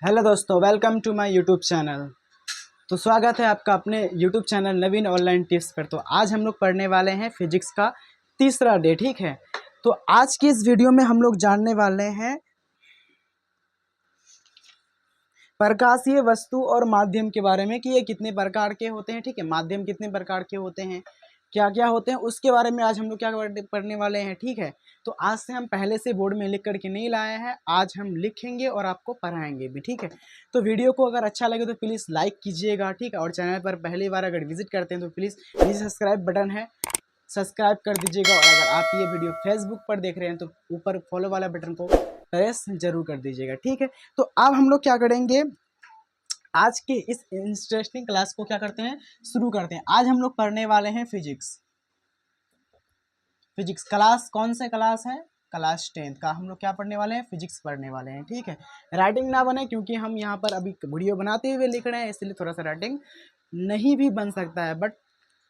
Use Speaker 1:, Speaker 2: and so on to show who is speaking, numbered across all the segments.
Speaker 1: Hello दोस्तों, welcome to my YouTube channel. तो स्वागत है आपका अपने YouTube channel Naveen online tips पर। तो आज हम लोग पढ़ने वाले हैं फिजिक्स का तीसरा डे, ठीक है। तो आज की इस वीडियो में हम लोग जानने वाले हैं प्रकाशीय वस्तु और माध्यम के बारे में कि ये कितने प्रकार के होते हैं, ठीक है। माध्यम कितने प्रकार के होते हैं, क्या क्या होते हैं, उसके बारे में आज हम लोग क्या पढ़ने वाले हैं, ठीक है। तो आज से हम पहले से बोर्ड में लिख करके नहीं लाए हैं, आज हम लिखेंगे और आपको पढ़ाएंगे भी, ठीक है। तो वीडियो को अगर अच्छा लगे तो प्लीज़ लाइक कीजिएगा, ठीक है। और चैनल पर पहली बार अगर विजिट करते हैं तो प्लीज़ सब्सक्राइब बटन है, सब्सक्राइब कर दीजिएगा। और अगर आप ये वीडियो फेसबुक पर देख रहे हैं तो ऊपर फॉलो वाला बटन को प्रेस जरूर कर दीजिएगा, ठीक है। तो अब हम लोग क्या करेंगे, आज के इस इंटरेस्टिंग क्लास को क्या करते हैं, शुरू करते हैं। आज हम लोग पढ़ने वाले हैं फिजिक्स क्लास। कौन सा क्लास है? क्लास 10th का हम लोग क्या पढ़ने वाले हैं, फिजिक्स पढ़ने वाले हैं, ठीक है। राइटिंग ना बने क्योंकि हम यहाँ पर अभी वीडियो बनाते हुए लिख रहे हैं, इसलिए थोड़ा सा राइटिंग नहीं भी बन सकता है, बट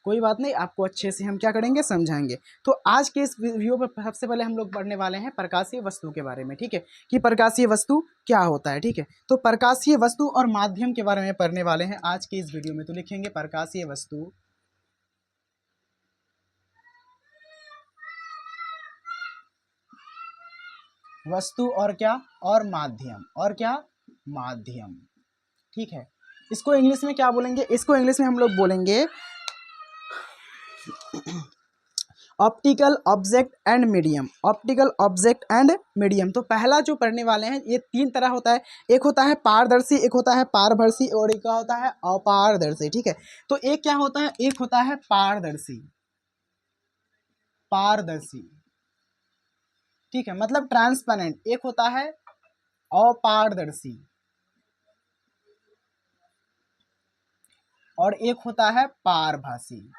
Speaker 1: कोई बात नहीं, आपको अच्छे से हम क्या करेंगे, समझाएंगे। तो आज के इस वीडियो पर सबसे पहले हम लोग पढ़ने वाले हैं प्रकाशीय वस्तु के बारे में, ठीक है, कि प्रकाशीय वस्तु क्या होता है, ठीक है। तो प्रकाशीय वस्तु और माध्यम के बारे में पढ़ने वाले हैं आज के इस वीडियो में। तो लिखेंगे प्रकाशीय वस्तु और क्या, और माध्यम, और क्या, माध्यम, ठीक है। इसको इंग्लिश में क्या बोलेंगे, इसको इंग्लिश में हम लोग बोलेंगे optical object and medium. Optical object and medium. तो पहला जो पढ़ने वाले हैं, ये तीन तरह होता है। एक होता है पारदर्शी, एक होता है पारदर्शी, और एक होता है अपारदर्शी, ठीक है। तो एक क्या होता है, एक होता है पारदर्शी, पारदर्शी, ठीक है, मतलब ट्रांसपेरेंट। एक होता है अपारदर्शी और एक होता है पारभासी।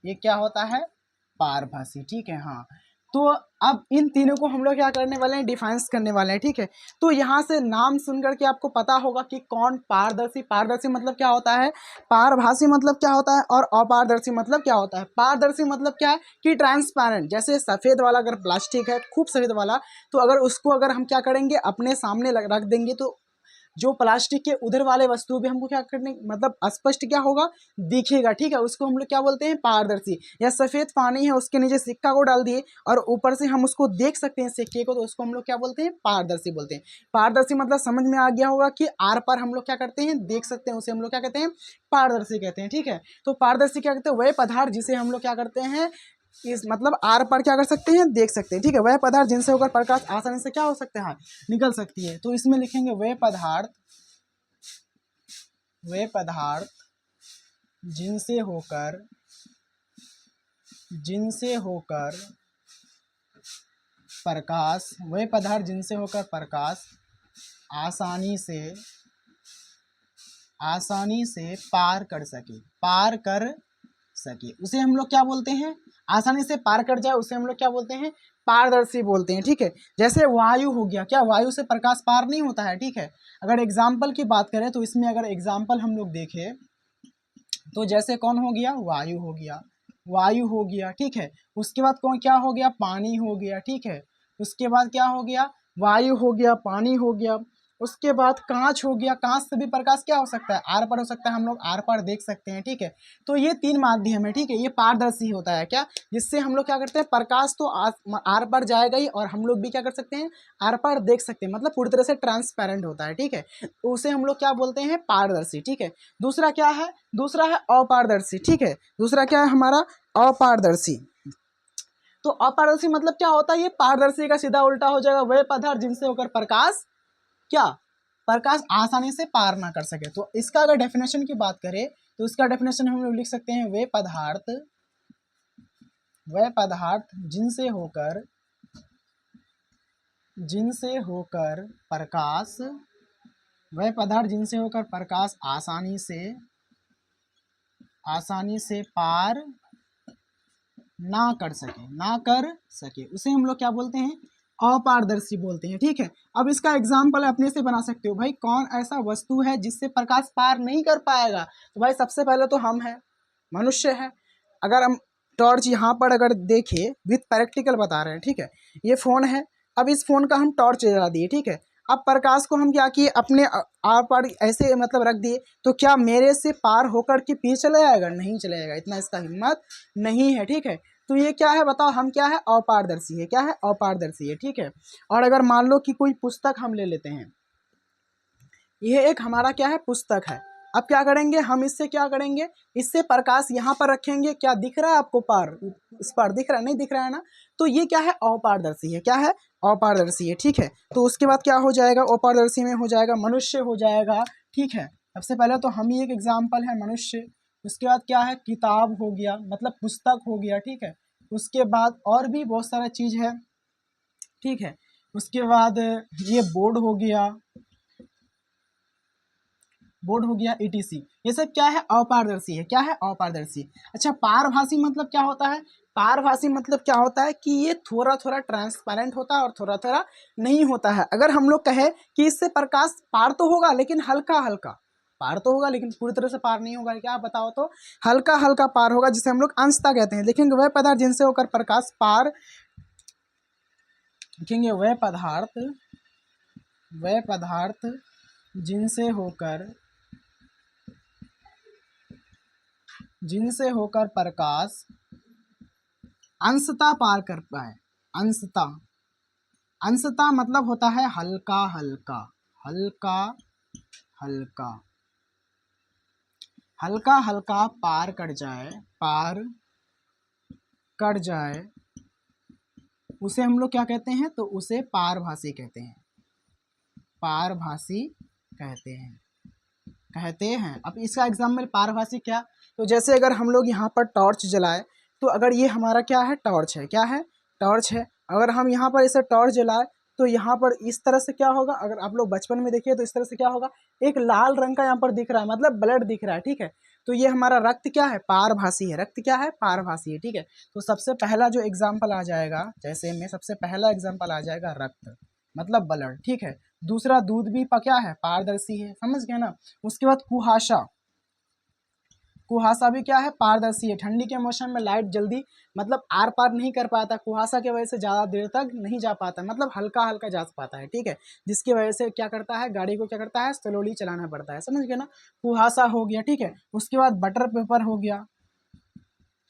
Speaker 1: ये क्या होता है, पारभासी, ठीक है। हाँ, तो अब इन तीनों को हम लोग क्या करने वाले हैं, डिफाइंस करने वाले हैं, ठीक है। तो यहाँ से नाम सुन करके आपको पता होगा कि कौन पारदर्शी, पारदर्शी मतलब क्या होता है, पारभासी मतलब क्या होता है, और अपारदर्शी मतलब क्या होता है। पारदर्शी मतलब क्या है कि ट्रांसपेरेंट, जैसे सफ़ेद वाला अगर प्लास्टिक है, खूब सफ़ेद वाला, तो अगर उसको अगर हम क्या करेंगे, अपने सामने रख देंगे, तो जो प्लास्टिक के उधर वाले वस्तु भी हमको क्या करने, मतलब स्पष्ट क्या होगा, दिखेगा, ठीक है। उसको हम लोग क्या बोलते हैं, पारदर्शी। या सफ़ेद पानी है, उसके नीचे सिक्का को डाल दिए और ऊपर से हम उसको देख सकते हैं सिक्के को, तो उसको हम लोग क्या बोलते हैं, पारदर्शी बोलते हैं। पारदर्शी मतलब समझ में आ गया होगा कि आर पर हम लोग क्या करते हैं, देख सकते हैं, उसे हम लोग क्या कहते हैं, पारदर्शी कहते हैं, ठीक है। तो पारदर्शी क्या कहते हैं, वह पदार्थ जिसे हम लोग क्या करते हैं, इस मतलब आर पर क्या कर सकते हैं, देख सकते हैं, ठीक है। वह पदार्थ जिनसे होकर प्रकाश आसानी से क्या हो सकता है, निकल सकती है। तो इसमें लिखेंगे वह पदार्थ, वे पदार्थ जिनसे होकर, जिनसे होकर प्रकाश, वे पदार्थ जिनसे होकर प्रकाश आसानी से, आसानी से पार कर सके, पार कर सके, उसे हम लोग क्या बोलते हैं, आसानी से पार कर जाए, उसे हम लोग क्या बोलते हैं, पारदर्शी बोलते हैं, ठीक है। जैसे वायु हो गया, क्या वायु से प्रकाश पार नहीं होता है, ठीक है। अगर एग्जाम्पल की बात करें तो इसमें अगर एग्जाम्पल हम लोग देखें तो जैसे कौन हो गया, वायु हो गया, वायु हो गया, ठीक है। उसके बाद कौन क्या हो गया, पानी हो गया, ठीक है। उसके बाद क्या हो गया, वायु हो गया, पानी हो गया। उसके बाद कांच हो गया, कांच से भी प्रकाश क्या हो सकता है, आर पर हो सकता है, हम लोग आर पर देख सकते हैं, ठीक है। तो ये तीन माध्यम है, ठीक है। ये पारदर्शी होता है क्या, जिससे हम लोग क्या करते हैं, प्रकाश तो आर पर जाएगा ही, और हम लोग भी क्या कर सकते हैं, आर पर देख सकते हैं, मतलब पूरी तरह से ट्रांसपेरेंट होता है, ठीक है। तो उसे हम लोग क्या बोलते हैं, पारदर्शी, ठीक है। दूसरा क्या है, दूसरा है अपारदर्शी, ठीक है। दूसरा क्या है हमारा, अपारदर्शी। तो अपारदर्शी मतलब क्या होता है, ये पारदर्शी का सीधा उल्टा हो जाएगा, वह पदार्थ जिनसे होकर प्रकाश क्या, प्रकाश आसानी से पार ना कर सके। तो इसका अगर डेफिनेशन की बात करें तो इसका डेफिनेशन हम लोग लिख सकते हैं, वे पदार्थ, वह पदार्थ जिनसे होकर, जिनसे होकर प्रकाश, वह पदार्थ जिनसे होकर प्रकाश आसानी से, आसानी से पार ना कर सके, ना कर सके, उसे हम लोग क्या बोलते हैं, अपारदर्शी बोलते हैं, ठीक है। अब इसका एग्जाम्पल अपने से बना सकते हो, भाई कौन ऐसा वस्तु है जिससे प्रकाश पार नहीं कर पाएगा, तो भाई सबसे पहले तो हम हैं, मनुष्य है। अगर हम टॉर्च यहाँ पर अगर देखें, विथ प्रैक्टिकल बता रहे हैं, ठीक है। ये फ़ोन है, अब इस फ़ोन का हम टॉर्च जला दिए, ठीक है। अब प्रकाश को हम क्या किए, अपने आर पार ऐसे मतलब रख दिए, तो क्या मेरे से पार होकर के पीछे चला जाएगा? नहीं चला जाएगा, इतना इसका हिम्मत नहीं है, ठीक है। तो ये क्या है बताओ, हम क्या है, अपारदर्शी है, क्या है, अपारदर्शी है, ठीक है। और अगर मान लो कि कोई पुस्तक हम ले लेते हैं, यह एक हमारा क्या है, पुस्तक है। अब क्या करेंगे हम, इससे क्या करेंगे, इससे प्रकाश यहाँ पर रखेंगे, क्या दिख रहा है आपको पार, इस पार दिख रहा है, नहीं दिख रहा है ना, तो ये क्या है, अपारदर्शी है, क्या है, अपारदर्शी है, ठीक है। तो उसके बाद क्या हो जाएगा, अपारदर्शी में हो जाएगा मनुष्य हो जाएगा, ठीक है। सबसे पहले तो हम ही एक एग्जाम्पल है मनुष्य, उसके बाद क्या है, किताब हो गया, मतलब पुस्तक हो गया, ठीक है। उसके बाद और भी बहुत सारा चीज है, ठीक है। उसके बाद ये बोर्ड हो गया, बोर्ड हो गया, ETC, ये सब क्या है, अपारदर्शी है, क्या है, अपारदर्शी। अच्छा, पारभासी मतलब क्या होता है, पारभासी मतलब क्या होता है कि ये थोड़ा थोड़ा ट्रांसपेरेंट होता है और थोड़ा थोड़ा नहीं होता है। अगर हम लोग कहे कि इससे प्रकाश पार तो होगा लेकिन हल्का हल्का पार तो होगा, लेकिन पूरी तरह से पार नहीं होगा, क्या बताओ, तो हल्का हल्का पार होगा, जिसे हम लोग अंशतः कहते हैं। देखेंगे वह पदार्थ जिनसे होकर प्रकाश पार, देखेंगे वह पदार्थ जिनसे होकर प्रकाश अंशतः पार कर पाए। अंशतः मतलब होता है हल्का हल्का, हल्का हल्का, हल्का हल्का पार कर जाए, उसे हम लोग क्या कहते हैं, तो उसे पारभासी कहते हैं, पारभासी कहते हैं। अब इसका एग्जाम्पल पारभासी क्या, तो जैसे अगर हम लोग यहाँ पर टॉर्च जलाए, तो अगर ये हमारा क्या है, टॉर्च है, क्या है, टॉर्च है। अगर हम यहाँ पर इसे टॉर्च जलाए, तो यहाँ पर इस तरह से क्या होगा, अगर आप लोग बचपन में देखिए तो इस तरह से क्या होगा, एक लाल रंग का यहाँ पर दिख रहा है, मतलब ब्लड दिख रहा है, ठीक है। तो ये हमारा रक्त क्या है, पारभासी है, रक्त क्या है, पारभासी है, ठीक है। तो सबसे पहला जो एग्जाम्पल आ जाएगा, जैसे में सबसे पहला एग्जाम्पल आ जाएगा रक्त, मतलब ब्लड, ठीक है। दूसरा दूध भी क्या है, पारदर्शी है, समझ गए ना। उसके बाद कुहासा, कुहासा भी क्या है, पारदर्शी है। ठंडी के मौसम में लाइट जल्दी मतलब आर पार नहीं कर पाता, कुहासा की वजह से ज़्यादा देर तक नहीं जा पाता, मतलब हल्का हल्का जा पाता है, ठीक है। जिसकी वजह से क्या करता है, गाड़ी को क्या करता है, स्लोली चलाना पड़ता है, समझ गए ना। कुहासा हो गया, ठीक है। उसके बाद बटर पेपर हो गया,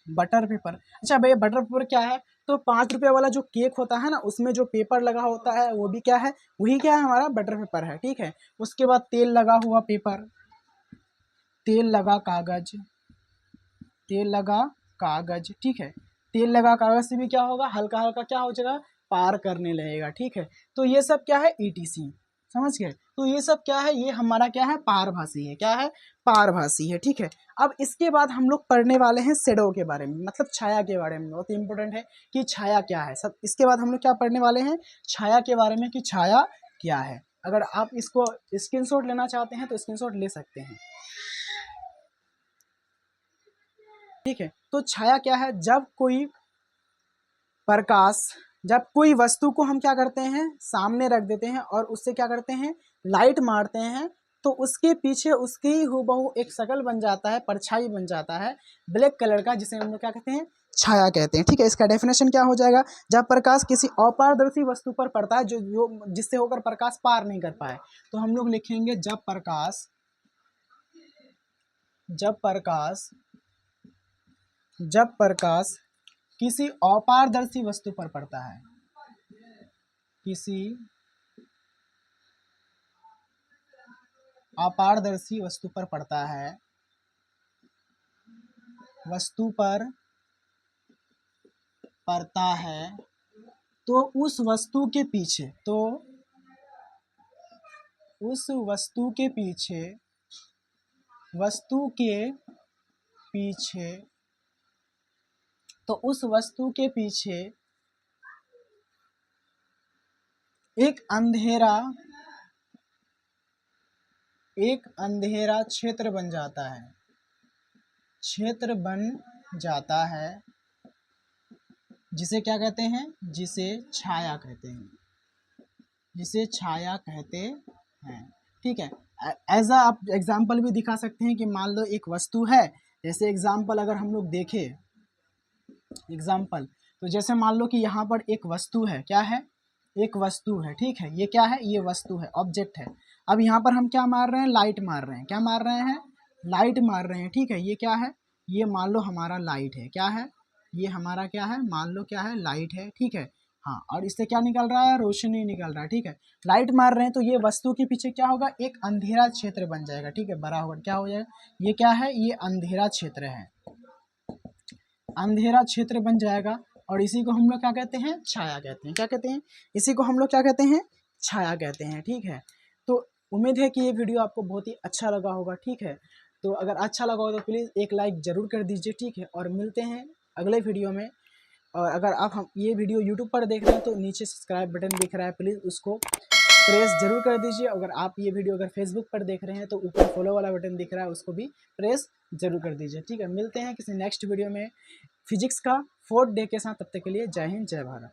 Speaker 1: बटर पेपर। अच्छा भैया, बटर पेपर क्या है, तो 5 रुपये वाला जो केक होता है ना, उसमें जो पेपर लगा होता है वो भी क्या है, वही क्या है, हमारा बटर पेपर है, ठीक है। उसके बाद तेल लगा हुआ पेपर, तेल लगा कागज, तेल लगा कागज, ठीक है। तेल लगा कागज से भी क्या होगा, हल्का हल्का क्या हो जाएगा, पार करने लगेगा, ठीक है। तो ये सब क्या है, ETC, समझ गए। तो ये सब क्या है, ये हमारा क्या है, पारभासी है, क्या है, पारभासी है, ठीक है। अब इसके बाद हम लोग पढ़ने वाले हैं शेडो के बारे में, मतलब छाया के बारे में। बहुत इंपॉर्टेंट है कि छाया क्या है, सब इसके बाद हम लोग क्या पढ़ने वाले हैं, छाया के बारे में, कि छाया क्या है। अगर आप इसको स्क्रीनशॉट लेना चाहते हैं तो स्क्रीनशॉट ले सकते हैं, ठीक है। तो छाया क्या है, जब कोई वस्तु को हम क्या करते हैं, सामने रख देते हैं और उससे क्या करते हैं, लाइट मारते हैं, तो उसके पीछे उसकी हूबहू एक शक्ल बन जाता है, परछाई बन जाता है ब्लैक कलर का, जिसे हम लोग क्या कहते हैं, छाया कहते हैं, ठीक है। इसका डेफिनेशन क्या हो जाएगा, जब प्रकाश किसी अपारदर्शी वस्तु पर पड़ता है जो जिससे होकर प्रकाश पार नहीं कर पाए, तो हम लोग लिखेंगे जब प्रकाश किसी अपारदर्शी वस्तु पर पड़ता है, किसी अपारदर्शी वस्तु पर पड़ता है, वस्तु पर पड़ता है, तो उस वस्तु के पीछे, तो उस वस्तु के पीछे एक अंधेरा क्षेत्र बन जाता है, जिसे क्या कहते हैं, जिसे छाया कहते हैं, ठीक है। एज आप एग्जाम्पल भी दिखा सकते हैं कि मान लो एक वस्तु है, जैसे एग्जाम्पल अगर हम लोग देखें, तो जैसे मान लो कि यहाँ पर एक वस्तु है, क्या है, एक वस्तु है, ठीक है, ये क्या है, ये वस्तु है, ऑब्जेक्ट है। अब यहाँ पर हम क्या मार रहे हैं, लाइट मार रहे हैं, क्या मार रहे हैं, लाइट मार रहे हैं, ठीक है। ये क्या है, ये मान लो हमारा लाइट है, क्या है, ये हमारा क्या है, मान लो क्या है, लाइट है, ठीक है। हाँ, और इससे क्या निकल रहा है, रोशनी निकल रहा है, ठीक है। लाइट मार रहे हैं तो ये वस्तु के पीछे क्या होगा, एक अंधेरा क्षेत्र बन जाएगा, ठीक है, बड़ा होगा, क्या हो जाएगा, ये क्या है, ये अंधेरा क्षेत्र है, अंधेरा क्षेत्र बन जाएगा। और इसी को हम लोग क्या कहते हैं, छाया कहते हैं, क्या कहते हैं, इसी को हम लोग क्या कहते हैं, छाया कहते हैं, ठीक है। तो उम्मीद है कि ये वीडियो आपको बहुत ही अच्छा लगा होगा, ठीक है। तो अगर अच्छा लगा हो तो प्लीज़ एक लाइक ज़रूर कर दीजिए, ठीक है। और मिलते हैं अगले वीडियो में। और अगर आप हम ये वीडियो यूट्यूब पर देख रहे हैं तो नीचे सब्सक्राइब बटन दिख रहा है, प्लीज़ उसको प्रेस जरूर कर दीजिए। अगर आप ये वीडियो अगर फेसबुक पर देख रहे हैं तो ऊपर फॉलो वाला बटन दिख रहा है, उसको भी प्रेस जरूर कर दीजिए, ठीक है। मिलते हैं किसी नेक्स्ट वीडियो में फिजिक्स का 4th डे के साथ, तब तक के लिए जय हिंद, जय भारत।